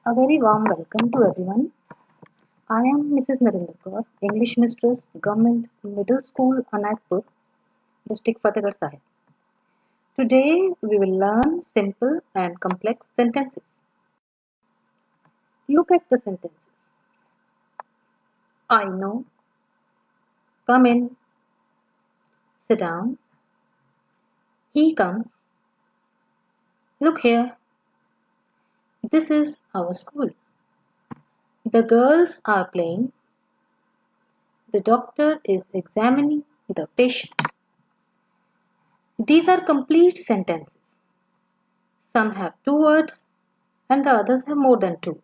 A very warm welcome to everyone. I am Mrs. Narinder Kaur, English Mistress, Government Middle School, Anandpur, District Fatehgarh Sahib. Today we will learn simple and complex sentences. Look at the sentences. I know. Come in. Sit down. He comes. Look here. This is our school. The girls are playing. The doctor is examining the patient. These are complete sentences. Some have two words and the others have more than two.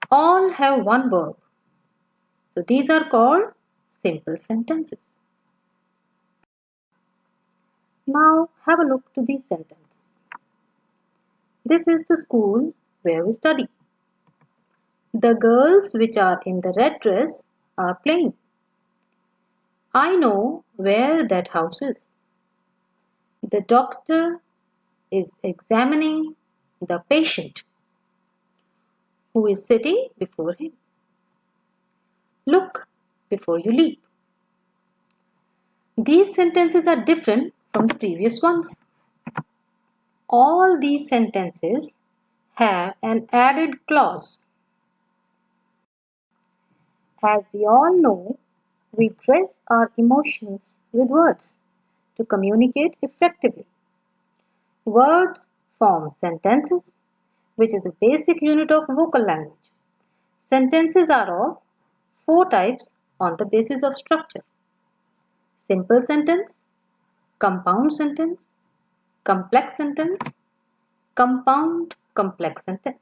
All have one verb. So these are called simple sentences. Now have a look to these sentences. This is the school where we study. The girls which are in the red dress are playing. I know where that house is. The doctor is examining the patient who is sitting before him. Look before you leap. These sentences are different from the previous ones. All these sentences have an added clause. As we all know, we dress our emotions with words to communicate effectively. Words form sentences, which is the basic unit of vocal language. Sentences are of four types on the basis of structure: simple sentence, compound sentence, complex sentence, compound complex sentence.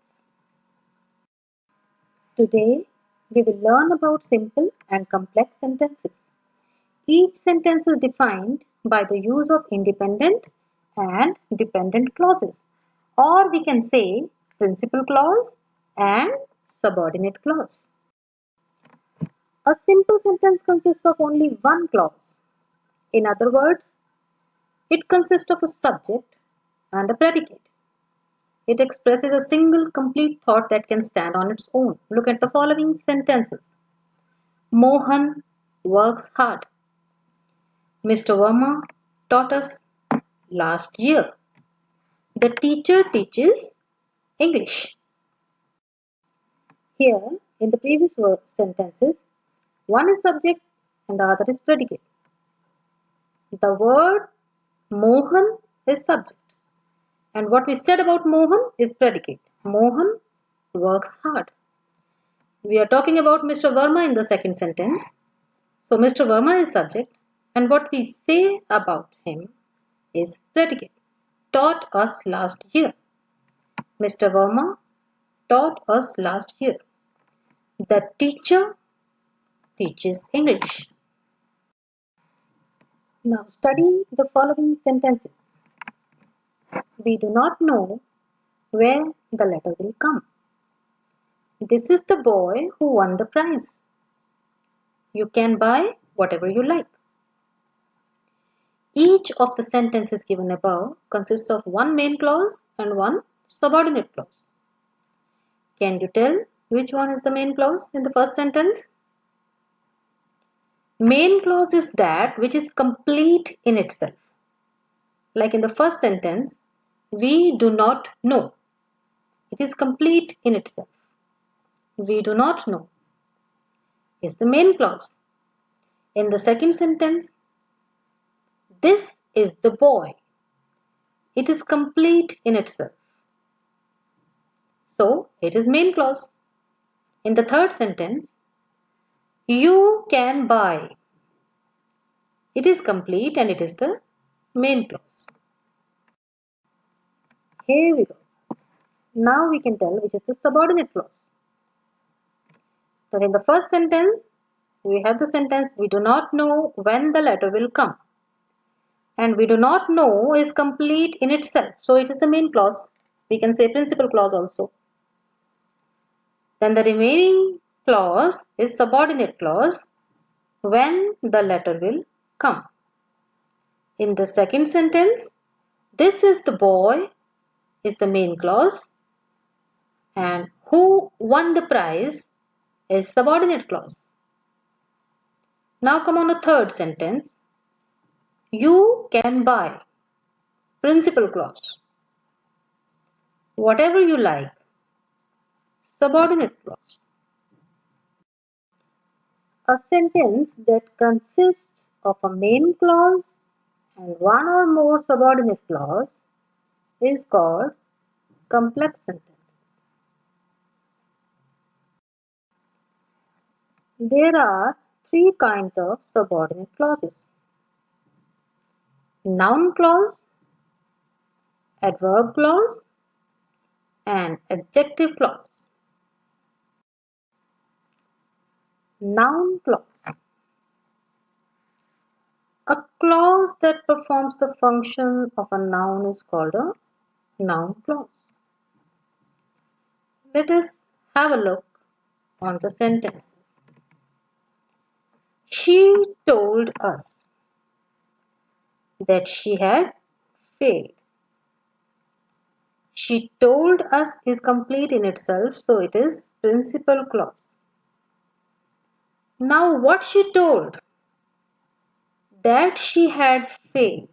Today, we will learn about simple and complex sentences. Each sentence is defined by the use of independent and dependent clauses, or we can say principal clause and subordinate clause. A simple sentence consists of only one clause. In other words, it consists of a subject and a predicate. It expresses a single complete thought that can stand on its own. Look at the following sentences. Mohan works hard. Mr. Verma taught us last year. The teacher teaches English. Here, in the previous sentences, one is subject and the other is predicate. The word Mohan is subject. And what we said about Mohan is predicate. Mohan works hard. We are talking about Mr. Verma in the second sentence. So Mr. Verma is subject and what we say about him is predicate. Taught us last year. Mr. Verma taught us last year. The teacher teaches English. Now study the following sentences. We do not know where the letter will come. This is the boy who won the prize. You can buy whatever you like. Each of the sentences given above consists of one main clause and one subordinate clause. Can you tell which one is the main clause in the first sentence? Main clause is that which is complete in itself. Like in the first sentence, we do not know. It is complete in itself. We do not know is the main clause. In the second sentence, this is the boy. It is complete in itself. So, it is main clause. In the third sentence, you can buy. It is complete and it is the main clause. Here we go. Now we can tell which is the subordinate clause. So in the first sentence, we have the sentence, we do not know when the letter will come. And we do not know is complete in itself. So it is the main clause. We can say principal clause also. Then the remaining clause is subordinate clause, when the letter will come. In the second sentence, this is the boy is the main clause And who won the prize is subordinate clause. Now come on the third sentence. You can buy, principal clause. Whatever you like, subordinate clause. A sentence that consists of a main clause and one or more subordinate clause is called complex sentence. There are three kinds of subordinate clauses: noun clause, adverb clause, and adjective clause. Noun clause. A clause that performs the function of a noun is called a noun clause. Let us have a look on the sentences. She told us that she had failed. She told us is complete in itself, so it is principal clause. Now what she told? That she had failed.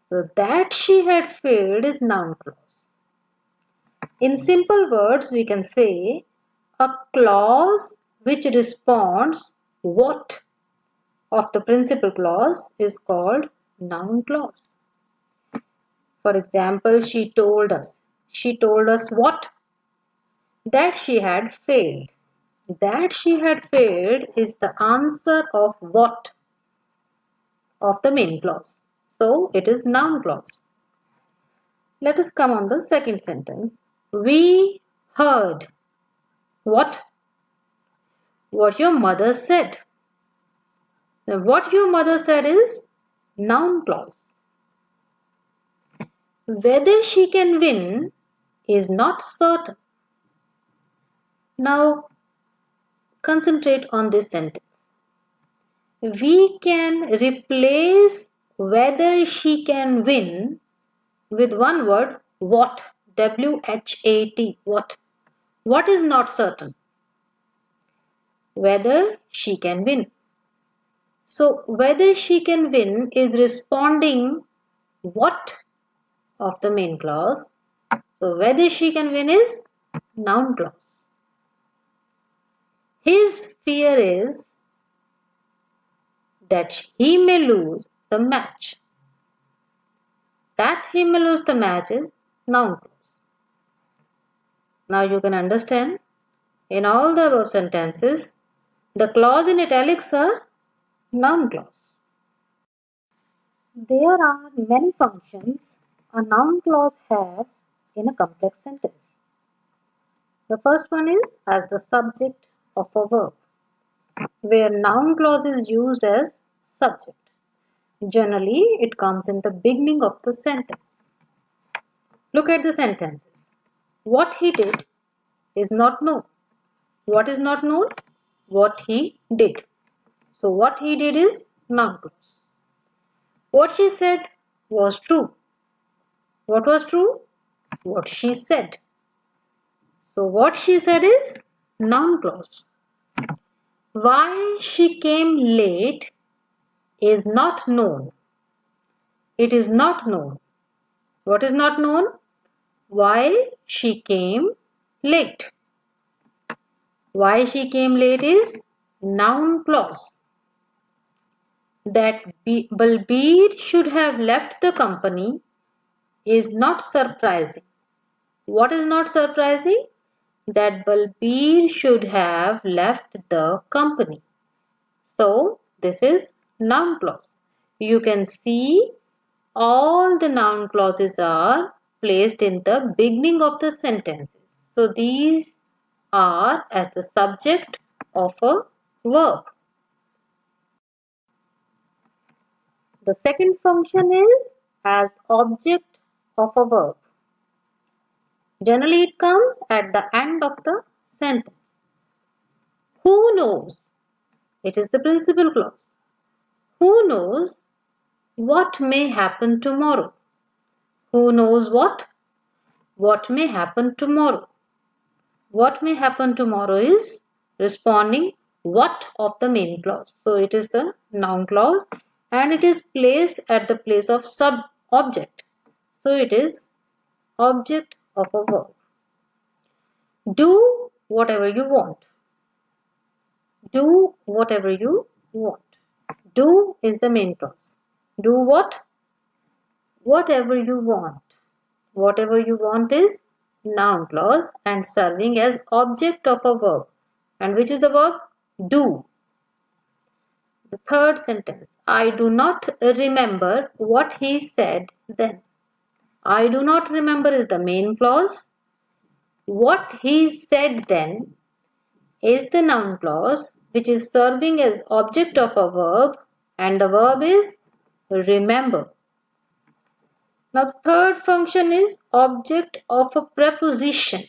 So that she had failed is noun clause. In simple words, we can say a clause which responds what of the principal clause is called noun clause. For example, she told us. She told us what? That she had failed. That she had failed is the answer of what of the main clause. So it is noun clause. Let us come on the second sentence. We heard what? What your mother said. Now, what your mother said is noun clause. Whether she can win is not certain. Now, concentrate on this sentence. We can replace whether she can win with one word, what. W-H-A-T, what. What is not certain? Whether she can win. So, whether she can win is responding what of the main clause. So, whether she can win is noun clause. His fear is that he may lose the match. That he may lose the match is noun clause. Now you can understand, in all the above sentences, the clause in italics are noun clause. There are many functions a noun clause has in a complex sentence. The first one is as the subject of a verb, where noun clause is used as subject. Generally, it comes in the beginning of the sentence. Look at the sentences. What he did is not known. What is not known? What he did. So what he did is noun clause. What she said was true. What was true? What she said. So what she said is noun clause. Why she came late is not known. It is not known. What is not known? Why she came late. Why she came late is noun clause. That Balbir should have left the company is not surprising. What is not surprising? That Balbir should have left the company. So this is noun clause. You can see all the noun clauses are placed in the beginning of the sentences. So these are as the subject of a verb. The second function is as object of a verb. Generally it comes at the end of the sentence. Who knows? It is the principal clause. Who knows what may happen tomorrow? Who knows what? what may happen tomorrow. What may happen tomorrow is responding what of the main clause. So it is the noun clause and it is placed at the place of sub-object. So it is object of a verb. Do whatever you want. Do whatever you want. Do is the main clause. Do what? Whatever you want. Whatever you want is noun clause and serving as object of a verb. And which is the verb? Do. The third sentence. I do not remember what he said then. I do not remember is the main clause. What he said then is the noun clause which is serving as object of a verb and the verb is remember. Now the third function is object of a preposition.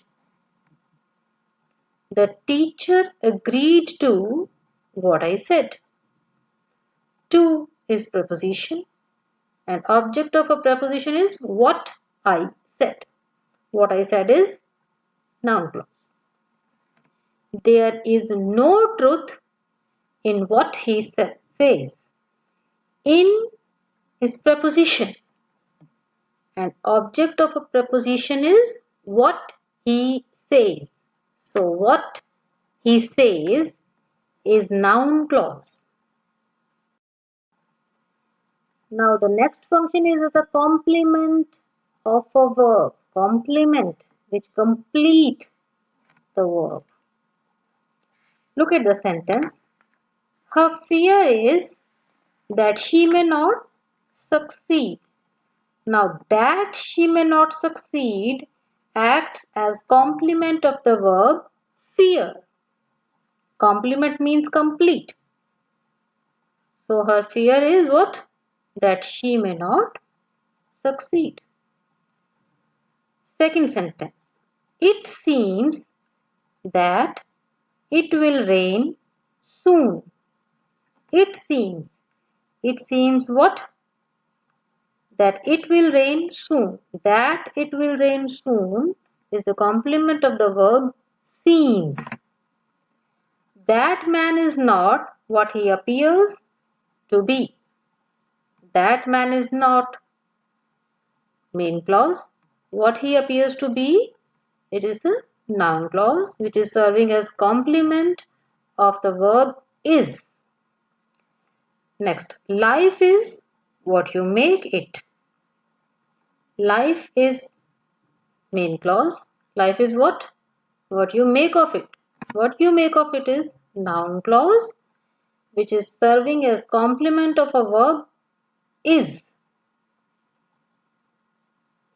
The teacher agreed to what I said. To is preposition and object of a preposition is what I said. What I said is noun clause. There is no truth in what he says. In is preposition and object of a preposition is what he says. So what he says is noun clause. Now the next function is the complement of a verb. Complement which complete the verb. Look at the sentence. Her fear is that she may not succeed. Now that she may not succeed acts as complement of the verb fear. Complement means complete. So her fear is what? That she may not succeed. Second sentence. It seems that it will rain soon. It seems. It seems what? That it will rain soon. That it will rain soon is the complement of the verb seems. That man is not what he appears to be. That man is not main clause. What he appears to be, it is the noun clause which is serving as complement of the verb is. Next, life is what you make it. Life is main clause. Life is what? What you make of it. What you make of it is noun clause which is serving as complement of a verb is.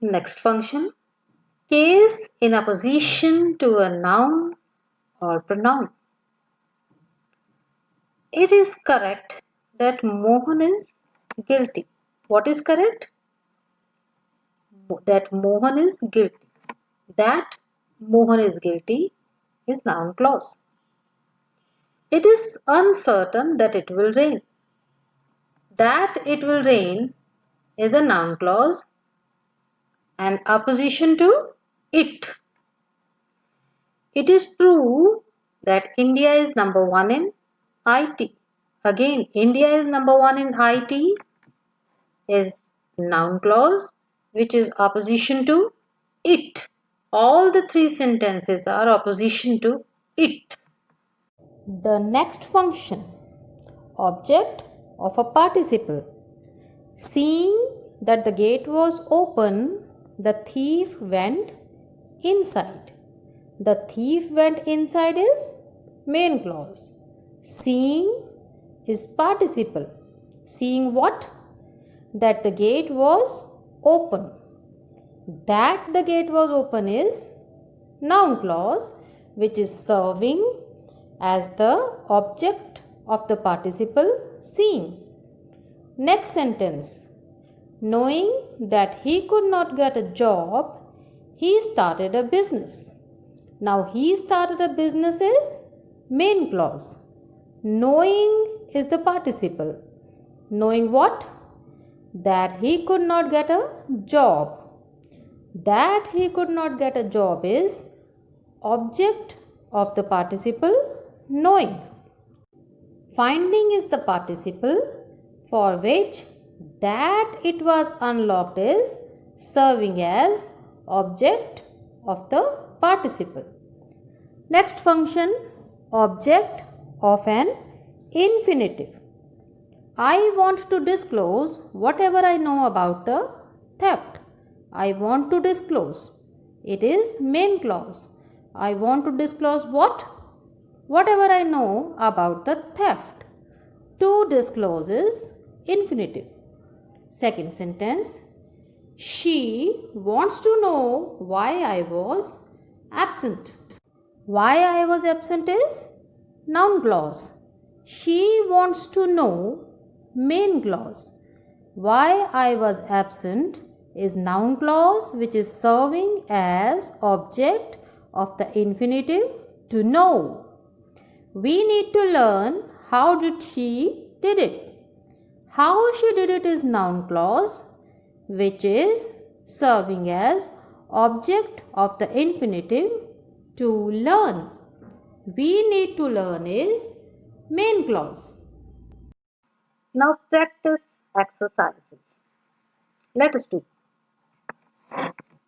Next function. Case in opposition to a noun or pronoun. It is correct that Mohan is guilty. What is correct? That Mohan is guilty. That Mohan is guilty is noun clause. It is uncertain that it will rain. That it will rain is a noun clause and opposition to it. It is true that India is number one in IT. Again, India is number one in IT is noun clause which is opposition to it. All the three sentences are opposition to it. The next function, object of a participle. Seeing that the gate was open, the thief went inside. The thief went inside is main clause. Seeing is participle. Seeing what? That the gate was open. That the gate was open is noun clause which is serving as the object of the participle seeing. Next sentence. Knowing that he could not get a job, he started a business. Now he started a business is main clause. Knowing is the participle. Knowing what? That he could not get a job. That he could not get a job is object of the participle knowing. Finding is the participle for which that it was unlocked is serving as object of the participle. Next function, object of an infinitive. I want to disclose whatever I know about the theft. I want to disclose. It is main clause. I want to disclose what? Whatever I know about the theft. To disclose is infinitive. Second sentence. She wants to know why I was absent. Why I was absent is noun clause. She wants to know main clause. Why I was absent is noun clause which is serving as object of the infinitive to know. We need to learn how did she did it. How she did it is noun clause which is serving as object of the infinitive to learn. We need to learn is main clause. Now practice exercises. Let us do.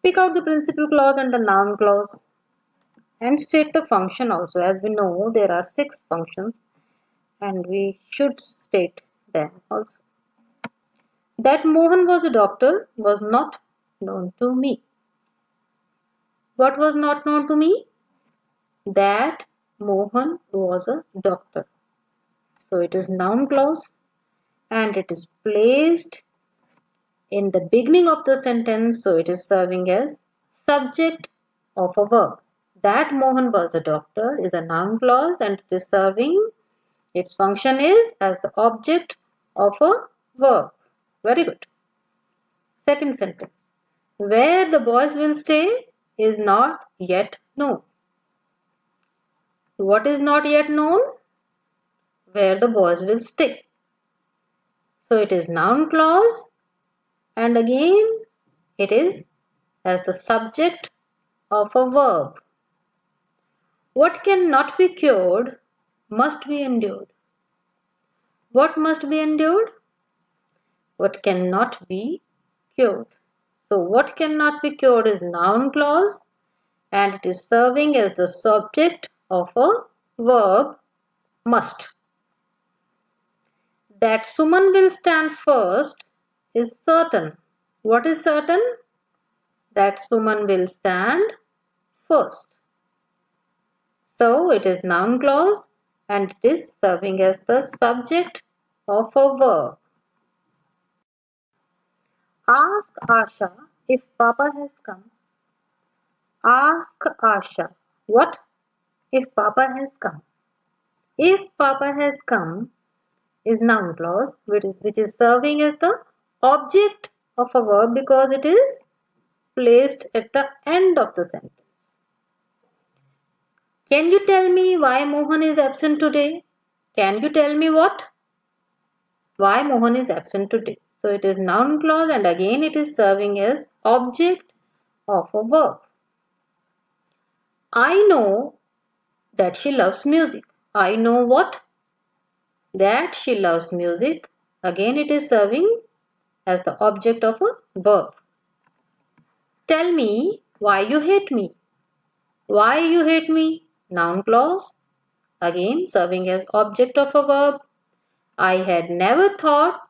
Pick out the principal clause and the noun clause and state the function also. As we know, there are 6 functions and we should state them also. That Mohan was a doctor was not known to me. What was not known to me? That Mohan was a doctor. So it is noun clause and it is placed in the beginning of the sentence, so it is serving as subject of a verb. That Mohan was a doctor is a noun clause and it is serving, its function is as the object of a verb. Very good. Second sentence. Where the boys will stay is not yet known. What is not yet known? Where the boys will stay. So it is noun clause and again it is as the subject of a verb. What cannot be cured must be endured. What must be endured? What cannot be cured. So what cannot be cured is noun clause and it is serving as the subject of a verb must. That Suman will stand first is certain. What is certain? That Suman will stand first. So it is noun clause and it is serving as the subject of a verb. Ask Asha if Papa has come. Ask Asha. What? If Papa has come. If Papa has come is noun clause which is serving as the object of a verb because it is placed at the end of the sentence. Can you tell me why Mohan is absent today? Can you tell me what? Why Mohan is absent today. So it is noun clause and again it is serving as object of a verb. I know that she loves music. I know what? That she loves music. Again it is serving as the object of a verb. Tell me why you hate me. Why you hate me? Noun clause. Again serving as object of a verb. I had never thought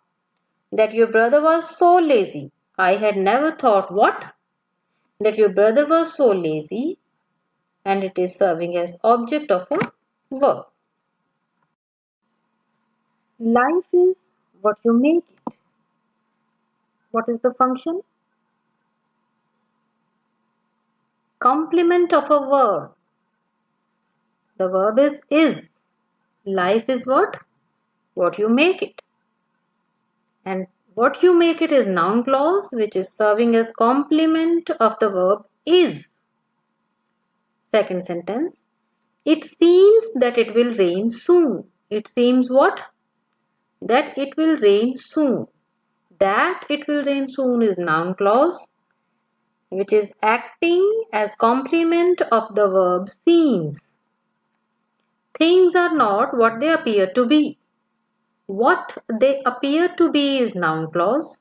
that your brother was so lazy. I had never thought what? That your brother was so lazy and it is serving as object of a verb. Life is what you make it. What is the function? Complement of a verb. The verb is. Life is what? What you make it. And what you make it is noun clause which is serving as complement of the verb is. Second sentence. It seems that it will rain soon. It seems what? That it will rain soon. That it will rain soon is noun clause which is acting as complement of the verb seems. Things are not what they appear to be. What they appear to be is noun clause,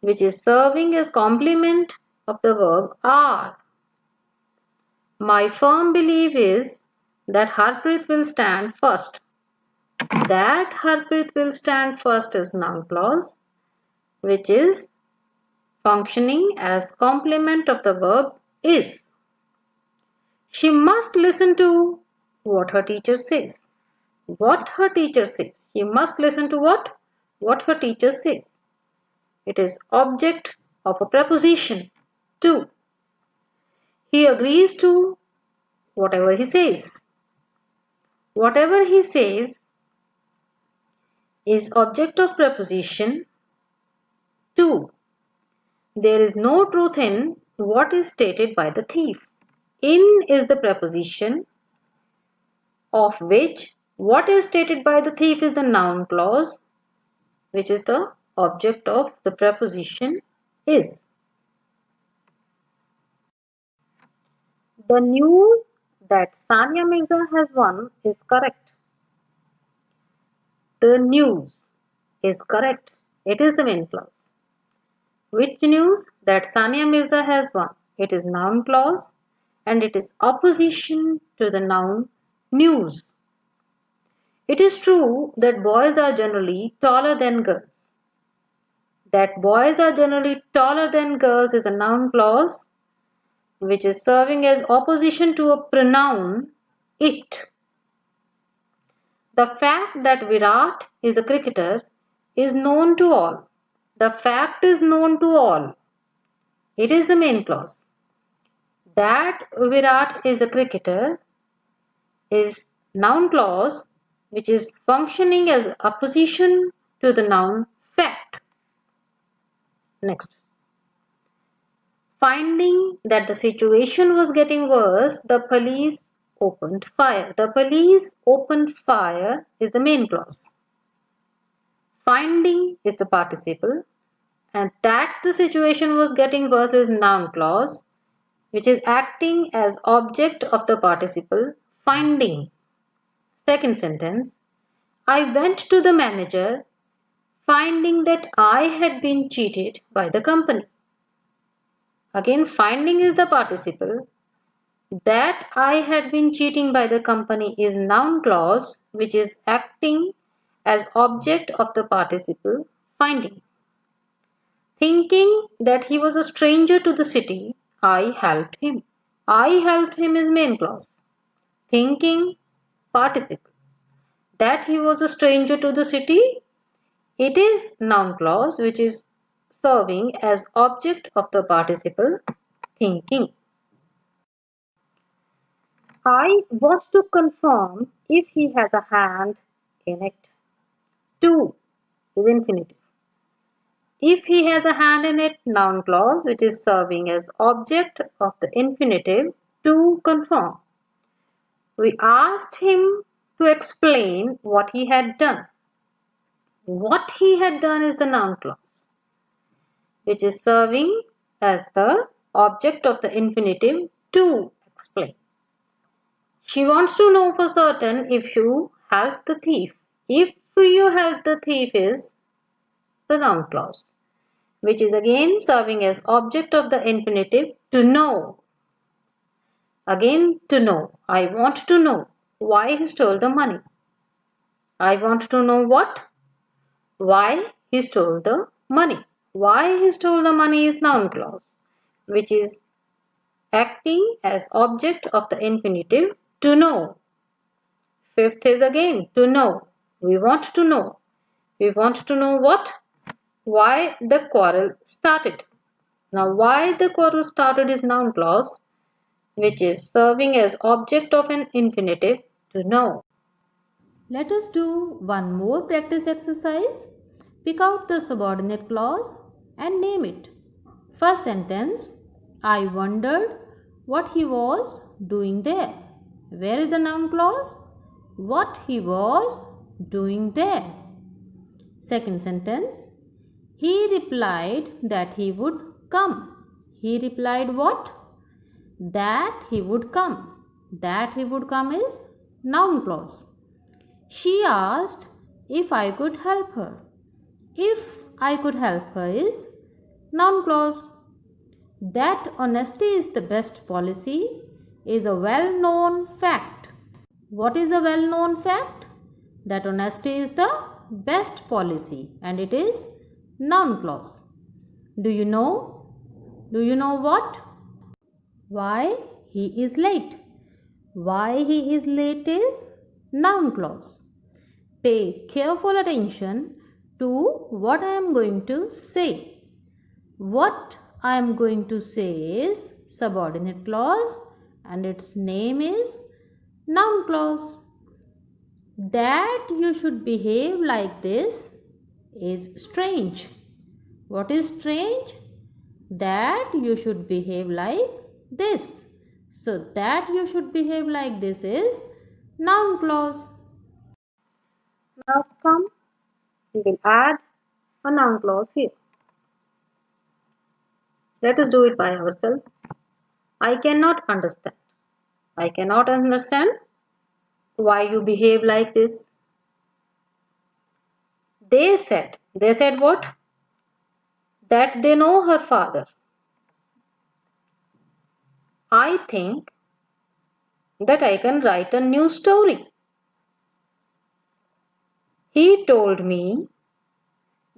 which is serving as complement of the verb are. My firm belief is that Harpreet will stand first. That Harpreet will stand first is noun clause, which is functioning as complement of the verb is. She must listen to what her teacher says. What her teacher says. She must listen to what? What her teacher says. It is object of a preposition to. He agrees to whatever he says. Whatever he says is object of preposition to. There is no truth in what is stated by the thief. In is the preposition of which what is stated by the thief is the noun clause, which is the object of the preposition is. The news that Sania Mirza has won is correct. The news is correct. It is the main clause. Which news? That Sania Mirza has won. It is noun clause and it is opposition to the noun news. It is true that boys are generally taller than girls. That boys are generally taller than girls is a noun clause which is serving as opposition to a pronoun it. The fact that Virat is a cricketer is known to all. The fact is known to all. It is the main clause. That Virat is a cricketer is noun clause which is functioning as opposition to the noun fact. Next. Finding that the situation was getting worse, the police opened fire. The police opened fire is the main clause. Finding is the participle and that the situation was getting worse is noun clause which is acting as object of the participle finding. Second sentence, I went to the manager finding that I had been cheated by the company. Again, finding is the participle. That I had been cheating by the company is noun clause which is acting as object of the participle finding. Thinking that he was a stranger to the city, I helped him. I helped him is main clause. Thinking, participle. That he was a stranger to the city, it is noun clause which is serving as object of the participle thinking. I want to confirm if he has a hand in it. To is infinitive. If he has a hand in it, noun clause which is serving as object of the infinitive to confirm. We asked him to explain what he had done. What he had done is the noun clause which is serving as the object of the infinitive to explain. She wants to know for certain if you helped the thief. If you helped the thief is the noun clause which is again serving as object of the infinitive to know. Again to know. I want to know why he stole the money. I want to know what? Why he stole the money. Why he stole the money is noun clause which is acting as object of the infinitive to know. Fifth is again to know. We want to know. We want to know what? Why the quarrel started. Now why the quarrel started is noun clause which is serving as object of an infinitive to know. Let us do one more practice exercise. Pick out the subordinate clause and name it. First sentence, I wondered what he was doing there. Where is the noun clause? What he was doing there. Second sentence, he replied that he would come. He replied what? That he would come. That he would come is noun clause. She asked if I could help her. If I could help her is noun clause. That honesty is the best policy is a well known fact. What is a well known fact? That honesty is the best policy and it is noun clause. Do you know? Do you know what? Why he is late. Why he is late is noun clause. Pay careful attention to what I am going to say. What I am going to say is subordinate clause and its name is noun clause. That you should behave like this is strange. What is strange? That you should behave like this. So that you should behave like this is noun clause. Now come, we will add a noun clause here. Let us do it by ourselves. I cannot understand. I cannot understand why you behave like this. They said what? That they know her father. I think that I can write a new story. He told me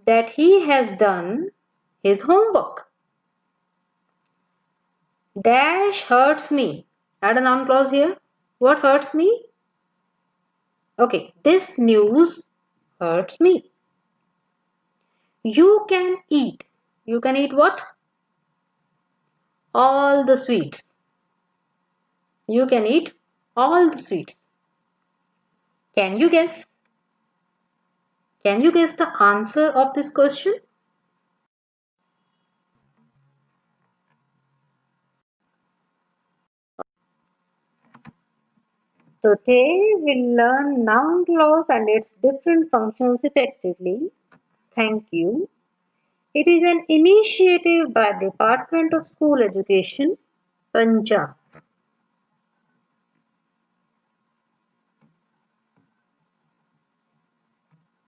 that he has done his homework. Dash hurts me. Add a noun clause here. What hurts me? Okay, this news hurts me. You can eat. You can eat what? All the sweets. You can eat all the sweets. Can you guess? Can you guess the answer of this question? Today we'll learn noun clause and its different functions effectively. Thank you. It is an initiative by Department of School Education, Punjab.